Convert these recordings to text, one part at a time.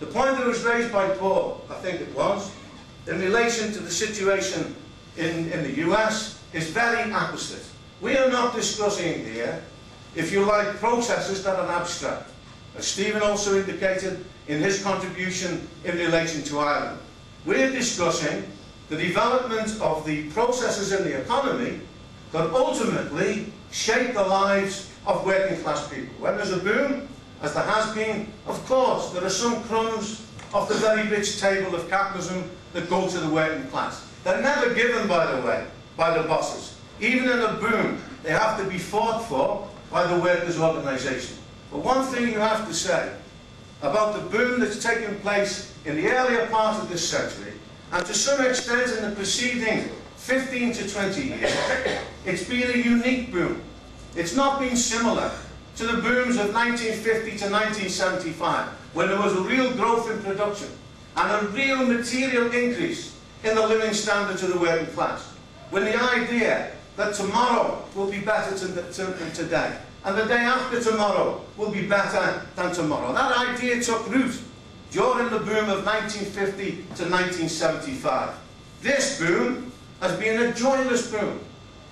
The point that was raised by Paul, I think it was, in relation to the situation in the US, is very opposite. We are not discussing here, if you like, processes that are abstract, as Stephen also indicated in his contribution in relation to Ireland. We're discussing the development of the processes in the economy that ultimately shape the lives of working class people. When there's a boom, as there has been, of course, there are some crumbs of the very rich table of capitalism that go to the working class. They're never given, by the way, by the bosses. Even in a boom, they have to be fought for by the workers' organisation. But one thing you have to say about the boom that's taken place in the earlier part of this century, and to some extent in the preceding 15 to 20 years, it's been a unique boom. It's not been similar to the booms of 1950 to 1975, when there was a real growth in production and a real material increase in the living standards of the working class, when the idea that tomorrow will be better than today, and the day after tomorrow will be better than tomorrow. That idea took root during the boom of 1950 to 1975. This boom has been a joyless boom.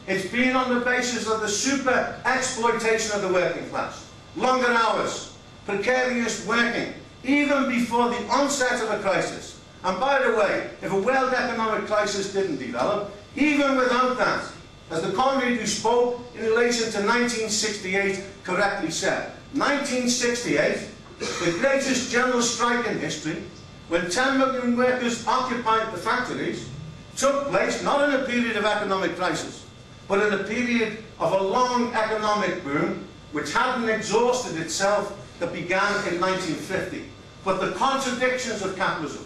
It's been on the basis of the super exploitation of the working class. Longer hours, precarious working, even before the onset of a crisis. And by the way, if a world economic crisis didn't develop, even without that, as the comrade who spoke in relation to 1968 correctly said, 1968, the greatest general strike in history, when 10 million workers occupied the factories, took place not in a period of economic crisis, but in a period of a long economic boom which hadn't exhausted itself, that began in 1950. But the contradictions of capitalism,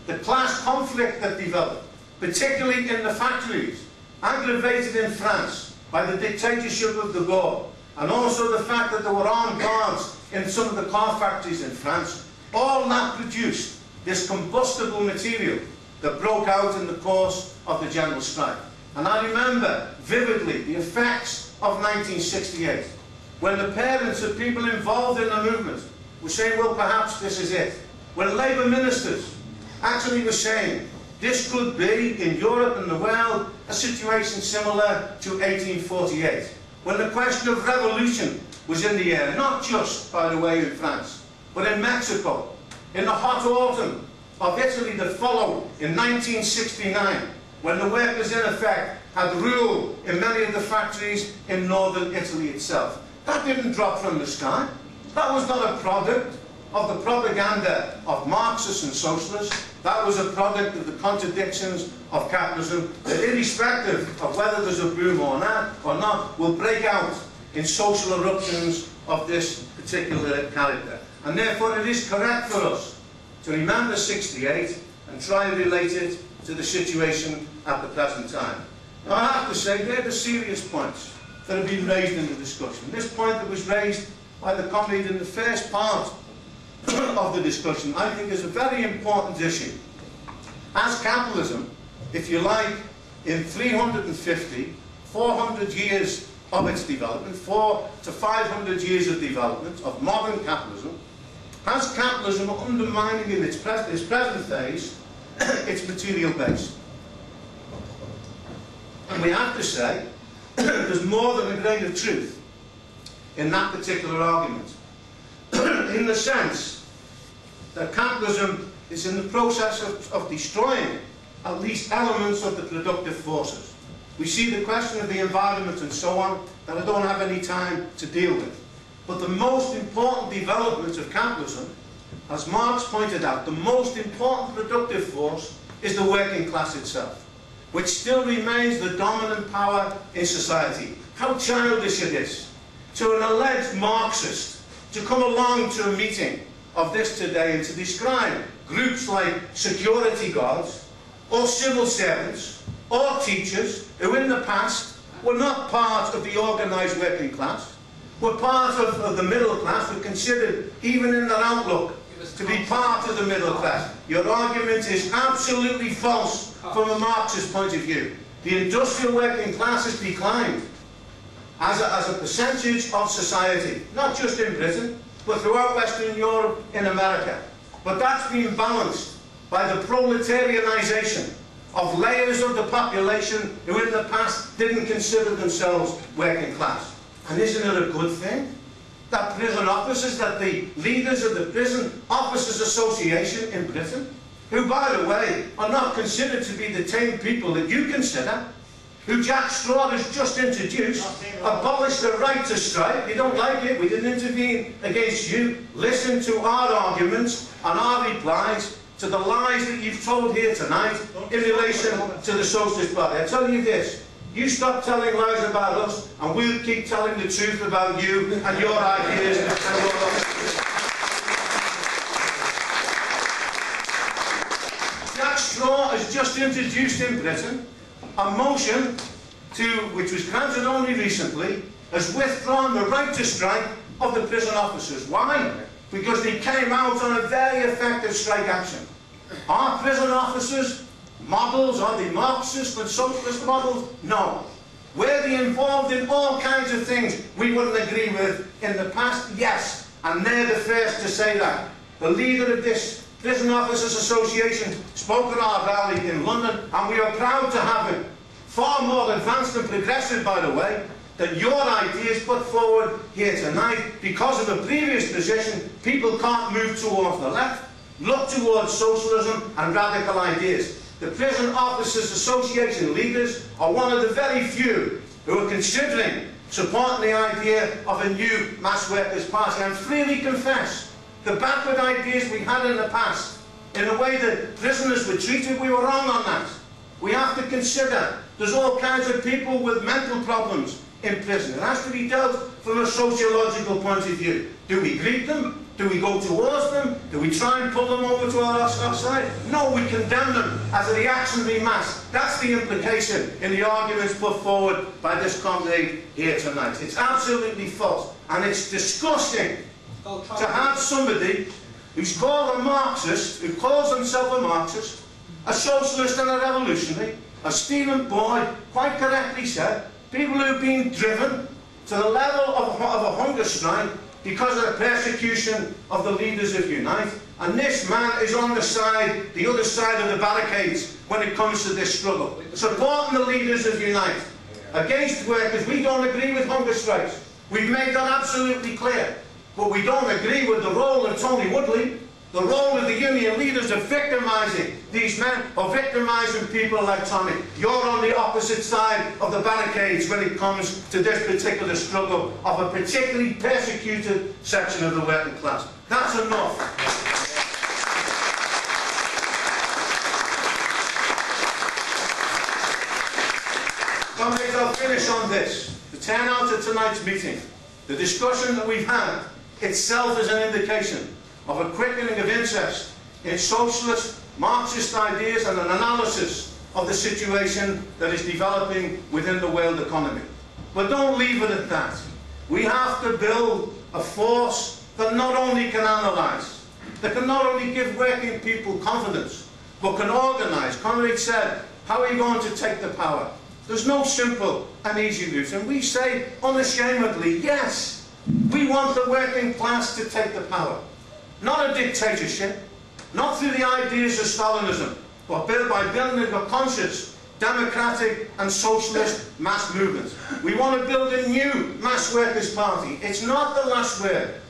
the class conflict that developed, particularly in the factories, aggravated in France by the dictatorship of de Gaulle, and also the fact that there were armed guards in some of the car factories in France, all that produced this combustible material that broke out in the course of the general strike. And I remember vividly the effects of 1968, when the parents of people involved in the movement were saying, well, perhaps this is it. When Labour ministers actually were saying, this could be, in Europe and the world, a situation similar to 1848. When the question of revolution was in the air, not just, by the way, in France, but in Mexico, in the hot autumn of Italy that followed in 1969, when the workers, in effect, had rule in many of the factories in northern Italy itself. That didn't drop from the sky. That was not a product of the propaganda of Marxists and socialists. That was a product of the contradictions of capitalism that, irrespective of whether there's a boom or not, will break out in social eruptions of this particular character. And therefore it is correct for us to remember 68 and try and relate it to the situation at the present time. Now I have to say, they're the serious points that have been raised in the discussion. This point that was raised by the comrade in the first part of the discussion, I think, is a very important issue. As capitalism, if you like, in 350, 400 years of its development, 400 to 500 years of development of modern capitalism, has capitalism undermining in its present phase its material base. And we have to say, there's more than a grain of truth in that particular argument, in the sense that capitalism is in the process of destroying at least elements of the productive forces. We see the question of the environment and so on that I don't have any time to deal with. But the most important development of capitalism, as Marx pointed out, the most important productive force is the working class itself, which still remains the dominant power in society. How childish it is to an alleged Marxist to come along to a meeting of this today and to describe groups like security guards or civil servants or teachers who in the past were not part of the organised working class, were part of the middle class, were considered, even in their outlook, to be part of the middle class. Your argument is absolutely false from a Marxist point of view. The industrial working class has declined as a percentage of society, not just in Britain, but throughout Western Europe, in America. But that's been balanced by the proletarianisation of layers of the population who in the past didn't consider themselves working class. And isn't it a good thing that prison officers, that the leaders of the Prison Officers Association in Britain, who by the way are not considered to be the tame people that you consider, who Jack Straw has just introduced, abolished the right to strike. You don't like it, we didn't intervene against you. Listen to our arguments and our replies to the lies that you've told here tonight in relation to the Socialist Party. I tell you this, you stop telling lies about us and we'll keep telling the truth about you and your ideas and your ideas. Jack Straw has just introduced in Britain a motion which was granted only recently, has withdrawn the right to strike of the prison officers. Why? Because they came out on a very effective strike action. Are prison officers models? Are they Marxist and socialist models? No. Were they involved in all kinds of things we wouldn't agree with in the past? Yes. And they're the first to say that. The leader of this Prison Officers Association spoke at our rally in London, and we are proud to have him. Far more advanced and progressive, by the way, than your ideas put forward here tonight. Because of the previous position, people can't move towards the left, look towards socialism and radical ideas. The Prison Officers Association leaders are one of the very few who are considering supporting the idea of a new mass workers' party, and freely confess the backward ideas we had in the past, in the way that prisoners were treated, we were wrong on that. We have to consider there's all kinds of people with mental problems in prison. It has to be dealt from a sociological point of view. Do we greet them? Do we go towards them? Do we try and pull them over to our side? No, we condemn them as a reactionary mass. That's the implication in the arguments put forward by this comrade here tonight. It's absolutely false, and it's disgusting to have somebody who's called a Marxist, who calls himself a Marxist, a socialist and a revolutionary, as Stephen Boyd quite correctly said, people who've been driven to the level of a hunger strike because of the persecution of the leaders of Unite. And this man is on the other side of the barricades when it comes to this struggle, supporting the leaders of Unite. Against workers, we don't agree with hunger strikes. We've made that absolutely clear. But we don't agree with the role of Tony Woodley, the role of the union leaders of victimising these men, or victimising people like Tommy. You're on the opposite side of the barricades when it comes to this particular struggle of a particularly persecuted section of the working class. That's enough. Comrades, I'll finish on this. The turnout at tonight's meeting, the discussion that we've had, itself is an indication of a quickening of interest in socialist, Marxist ideas and an analysis of the situation that is developing within the world economy. But don't leave it at that. We have to build a force that not only can analyse, that can not only give working people confidence, but can organise. Conrad said, how are you going to take the power? There's no simple and easy route. And we say unashamedly, yes, we want the working class to take the power. Not a dictatorship, not through the ideas of Stalinism, but by building a conscious, democratic and socialist mass movement. We want to build a new mass workers' party. It's not the last word,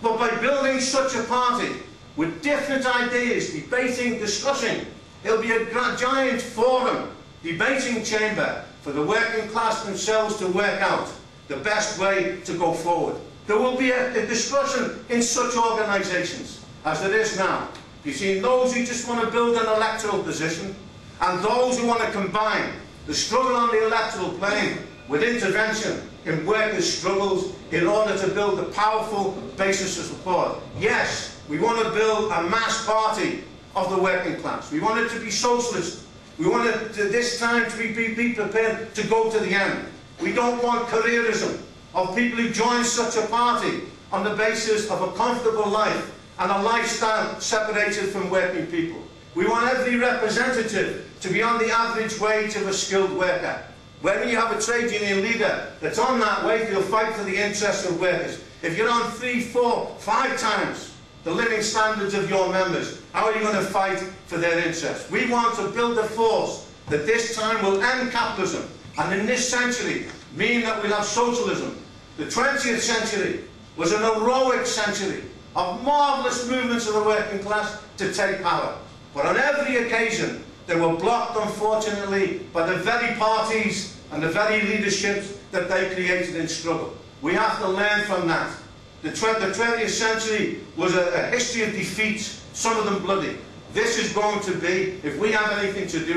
but by building such a party with different ideas, debating, discussing, it'll be a giant forum, debating chamber for the working class themselves to work out the best way to go forward. There will be a discussion in such organisations as there is now. You see, those who just want to build an electoral position and those who want to combine the struggle on the electoral plane with intervention in workers' struggles in order to build a powerful basis of support. Yes, we want to build a mass party of the working class. We want it to be socialist. We want it to, this time to be prepared to go to the end. We don't want careerism of people who join such a party on the basis of a comfortable life and a lifestyle separated from working people. We want every representative to be on the average wage of a skilled worker. Whether you have a trade union leader that's on that wage, he'll fight for the interests of workers. If you're on 3, 4, 5 times the living standards of your members? How are you going to fight for their interests? We want to build a force that this time will end capitalism, and in this century mean that we'll have socialism. The 20th century was an heroic century of marvellous movements of the working class to take power. But on every occasion, they were blocked, unfortunately, by the very parties and the very leaderships that they created in struggle. We have to learn from that. The 20th century was a history of defeats, some of them bloody. This is going to be, if we have anything to do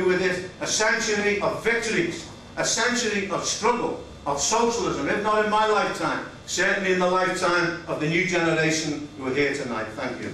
with it, a century of victories, a century of struggle, of socialism, if not in my lifetime, certainly in the lifetime of the new generation who are here tonight. Thank you.